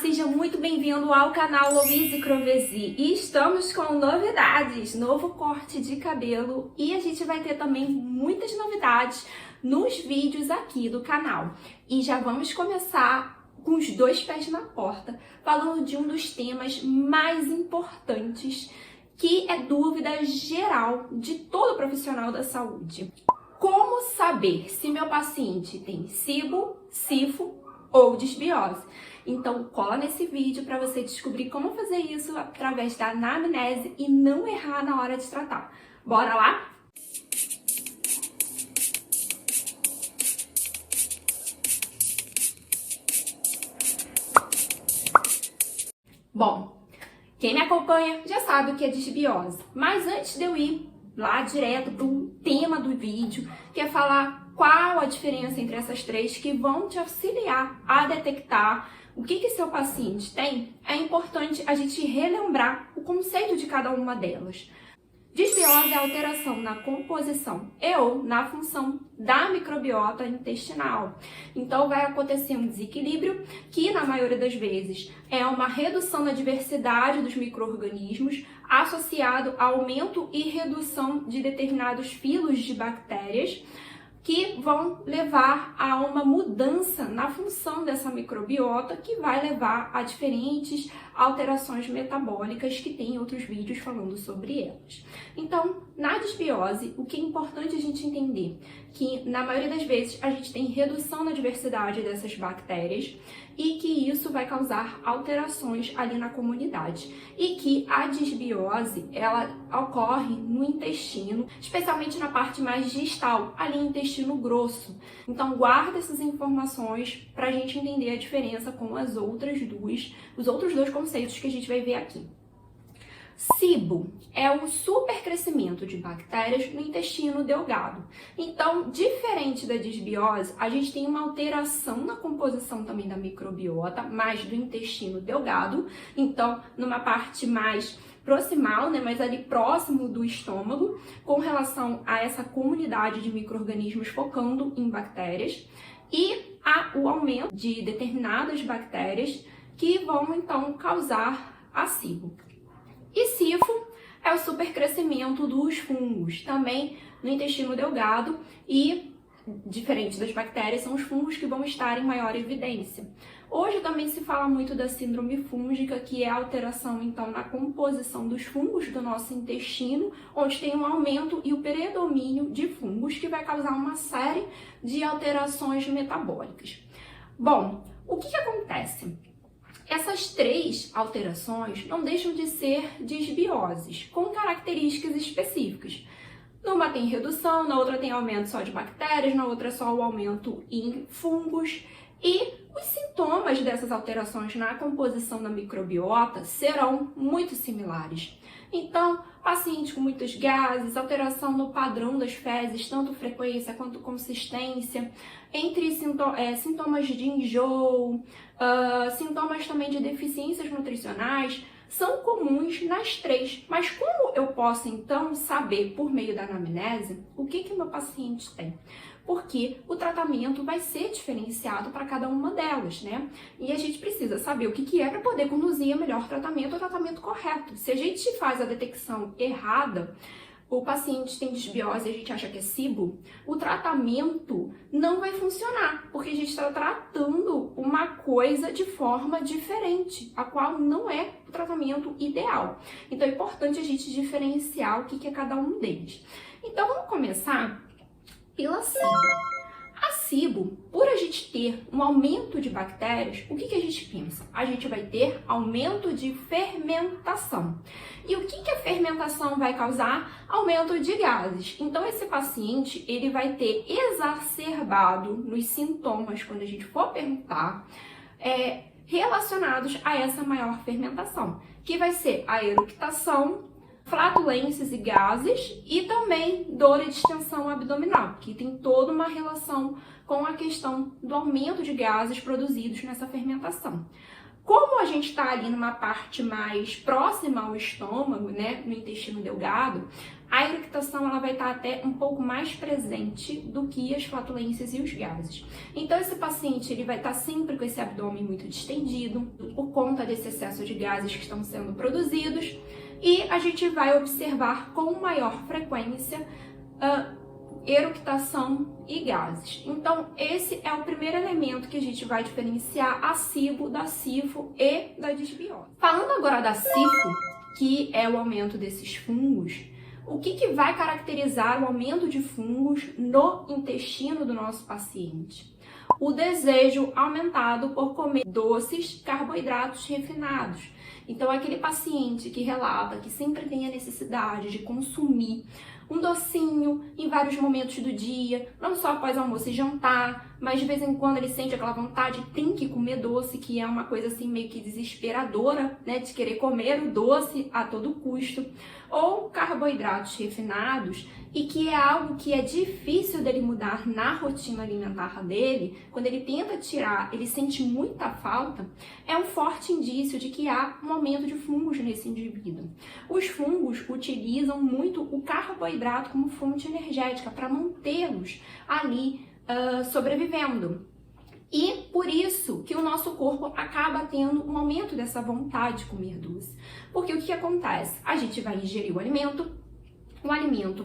Seja muito bem-vindo ao canal Louise Crovesi e estamos com novidades, novo corte de cabelo e a gente vai ter também muitas novidades nos vídeos aqui do canal. E já vamos começar com os dois pés na porta, falando de um dos temas mais importantes, que é dúvida geral de todo profissional da saúde. Como saber se meu paciente tem SIBO, SIFO ou disbiose? Então cola nesse vídeo para você descobrir como fazer isso através da anamnese e não errar na hora de tratar. Bora lá? Bom, quem me acompanha já sabe o que é disbiose, mas antes de eu ir lá direto para o tema do vídeo, que é falar qual a diferença entre essas três que vão te auxiliar a detectar o que seu paciente tem, é importante a gente relembrar o conceito de cada uma delas. Disbiose é alteração na composição e ou na função da microbiota intestinal. Então vai acontecer um desequilíbrio que, na maioria das vezes, é uma redução na diversidade dos micro-organismos associado a aumento e redução de determinados filos de bactérias que vão levar a uma mudança na função dessa microbiota, que vai levar a diferentes alterações metabólicas, que tem outros vídeos falando sobre elas. Então, na disbiose, o que é importante a gente entender? Que, na maioria das vezes, a gente tem redução na diversidade dessas bactérias e que isso vai causar alterações ali na comunidade. E que a disbiose, ela ocorre no intestino, especialmente na parte mais distal, ali no intestino grosso. Então, guarda essas informações para a gente entender a diferença com os outros dois conceitos que a gente vai ver aqui. SIBO é o supercrescimento de bactérias no intestino delgado. Então, diferente da disbiose, a gente tem uma alteração na composição também da microbiota, mais do intestino delgado. Então, numa parte mais proximal, mas ali próximo do estômago, com relação a essa comunidade de micro-organismos focando em bactérias, e o aumento de determinadas bactérias que vão, então, causar a SIBO. E SIFO é o supercrescimento dos fungos, também no intestino delgado, e, diferente das bactérias, são os fungos que vão estar em maior evidência. Hoje também se fala muito da síndrome fúngica, que é a alteração, então, na composição dos fungos do nosso intestino, onde tem um aumento e o predomínio de fungos, que vai causar uma série de alterações metabólicas. Bom, o que acontece? Essas três alterações não deixam de ser disbioses, com características específicas. Numa tem redução, na outra tem aumento só de bactérias, na outra só o aumento em fungos. E os sintomas dessas alterações na composição da microbiota serão muito similares. Então, pacientes com muitos gases, alteração no padrão das fezes, tanto frequência quanto consistência, entre sintomas de enjoo, sintomas também de deficiências nutricionais, são comuns nas três. Mas como eu posso, então, saber, por meio da anamnese, o que meu paciente tem? Porque o tratamento vai ser diferenciado para cada uma delas, E a gente precisa saber o que é para poder conduzir o melhor tratamento, o tratamento correto. Se a gente faz a detecção errada, o paciente tem disbiose e a gente acha que é SIBO, o tratamento não vai funcionar, porque a gente está tratando uma coisa de forma diferente, a qual não é o tratamento ideal. Então é importante a gente diferenciar o que é cada um deles. Então vamos começar pela SIBO. A SIBO, por a gente ter um aumento de bactérias, o que a gente pensa? A gente vai ter aumento de fermentação. E o que a fermentação vai causar? Aumento de gases. Então, esse paciente, ele vai ter exacerbado nos sintomas, quando a gente for perguntar, relacionados a essa maior fermentação, que vai ser a eructação, flatulências e gases, e também dor e distensão abdominal, que tem toda uma relação com a questão do aumento de gases produzidos nessa fermentação. Como a gente está ali numa parte mais próxima ao estômago, né, no intestino delgado, a eructação ela vai estar até um pouco mais presente do que as flatulências e os gases. Então esse paciente ele vai estar sempre com esse abdômen muito distendido por conta desse excesso de gases que estão sendo produzidos, e a gente vai observar com maior frequência eructação e gases. Então, esse é o primeiro elemento que a gente vai diferenciar a SIBO da SIFO e da disbiose. Falando agora da SIFO, que é o aumento desses fungos, o que vai caracterizar o aumento de fungos no intestino do nosso paciente? O desejo aumentado por comer doces, carboidratos refinados. Então, aquele paciente que relata que sempre tem a necessidade de consumir um docinho em vários momentos do dia, não só após almoço e jantar, mas de vez em quando ele sente aquela vontade, tem que comer doce, que é uma coisa assim meio que desesperadora, né, de querer comer o doce a todo custo, ou carboidratos refinados, e que é algo que é difícil dele mudar na rotina alimentar dele. Quando ele tenta tirar, ele sente muita falta, é um forte indício de que há um aumento de fungos nesse indivíduo. Os fungos utilizam muito o carboidrato como fonte energética para mantê-los ali sobrevivendo. E por isso que o nosso corpo acaba tendo um aumento dessa vontade de comer doce. Porque o que acontece? A gente vai ingerir o alimento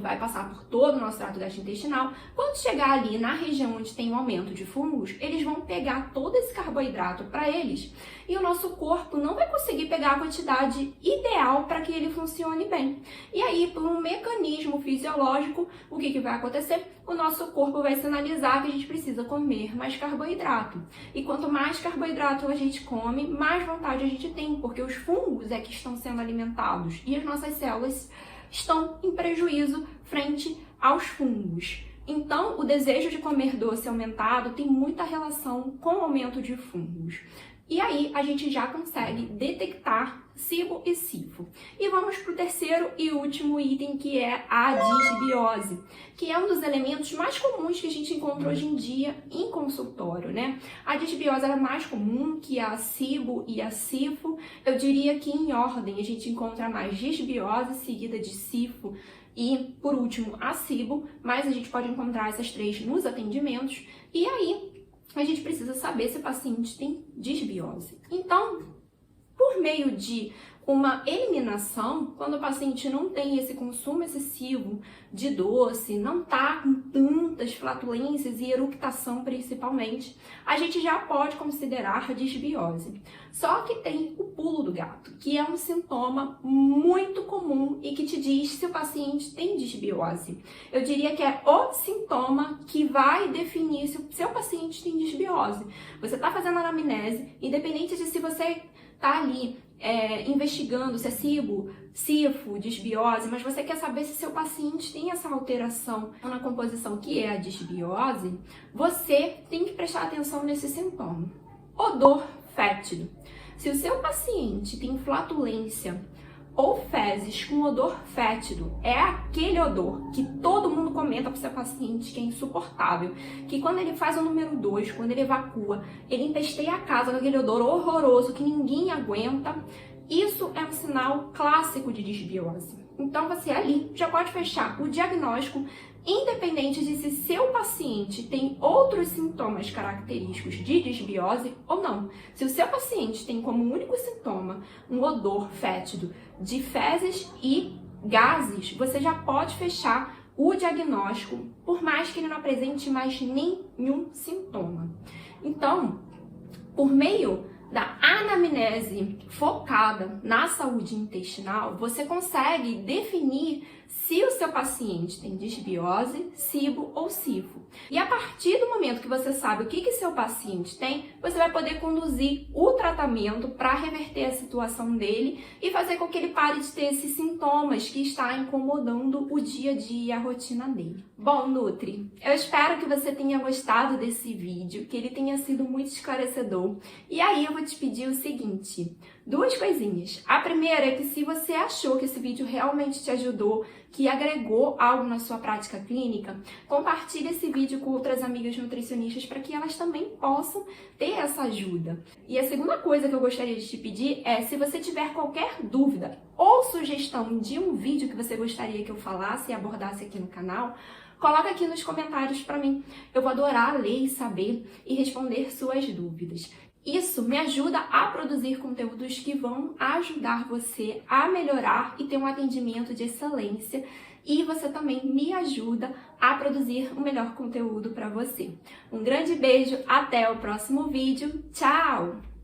vai passar por todo o nosso trato gastrointestinal. Quando chegar ali na região onde tem um aumento de fungos, eles vão pegar todo esse carboidrato para eles e o nosso corpo não vai conseguir pegar a quantidade ideal para que ele funcione bem. E aí, por um mecanismo fisiológico, o que vai acontecer? O nosso corpo vai sinalizar que a gente precisa comer mais carboidrato. E quanto mais carboidrato a gente come, mais vontade a gente tem, porque os fungos é que estão sendo alimentados e as nossas células estão em prejuízo frente aos fungos. Então, o desejo de comer doce aumentado tem muita relação com o aumento de fungos. E aí, a gente já consegue detectar SIBO e SIFO. E vamos para o terceiro e último item, que é a disbiose, que é um dos elementos mais comuns que a gente encontra hoje em dia em consultório, né? A disbiose é mais comum que a SIBO e a SIFO. Eu diria que em ordem a gente encontra mais disbiose, seguida de SIFO e, por último, a SIBO, mas a gente pode encontrar essas três nos atendimentos. E aí, a gente precisa saber se o paciente tem disbiose. Então, por meio de uma eliminação, quando o paciente não tem esse consumo excessivo de doce, não tá com tantas flatulências e eructação principalmente, a gente já pode considerar a disbiose. Só que tem o pulo do gato, que é um sintoma muito comum e que te diz se o paciente tem disbiose. Eu diria que é o sintoma que vai definir se o seu paciente tem disbiose. Você tá fazendo anamnese, independente de se você tá ali investigando se é SIBO, SIFO, disbiose, mas você quer saber se seu paciente tem essa alteração na composição que é a disbiose, você tem que prestar atenção nesse sintoma. Odor fétido. Se o seu paciente tem flatulência ou fezes com odor fétido, é aquele odor que todo mundo comenta para o seu paciente que é insuportável, que quando ele faz o número 2, quando ele evacua, ele empesteia a casa com aquele odor horroroso que ninguém aguenta, isso é um sinal clássico de disbiose. Então você ali já pode fechar o diagnóstico, independente de se seu paciente tem outros sintomas característicos de disbiose ou não. Se o seu paciente tem como único sintoma um odor fétido de fezes e gases, você já pode fechar o diagnóstico, por mais que ele não apresente mais nenhum sintoma. Então, por meio da anamnese focada na saúde intestinal, você consegue definir se o seu paciente tem disbiose, SIBO ou SIFO. E a partir do momento que você sabe o que seu paciente tem, você vai poder conduzir o tratamento para reverter a situação dele e fazer com que ele pare de ter esses sintomas que está incomodando o dia a dia, a rotina dele. Bom, Nutri, eu espero que você tenha gostado desse vídeo, que ele tenha sido muito esclarecedor. E aí eu vou te pedir o seguinte, repetir. Duas coisinhas. A primeira é que se você achou que esse vídeo realmente te ajudou, que agregou algo na sua prática clínica, compartilhe esse vídeo com outras amigas nutricionistas para que elas também possam ter essa ajuda. E a segunda coisa que eu gostaria de te pedir é, se você tiver qualquer dúvida ou sugestão de um vídeo que você gostaria que eu falasse e abordasse aqui no canal, coloca aqui nos comentários para mim. Eu vou adorar ler e saber e responder suas dúvidas. Isso me ajuda a produzir conteúdos que vão ajudar você a melhorar e ter um atendimento de excelência. E você também me ajuda a produzir o melhor conteúdo para você. Um grande beijo, até o próximo vídeo. Tchau!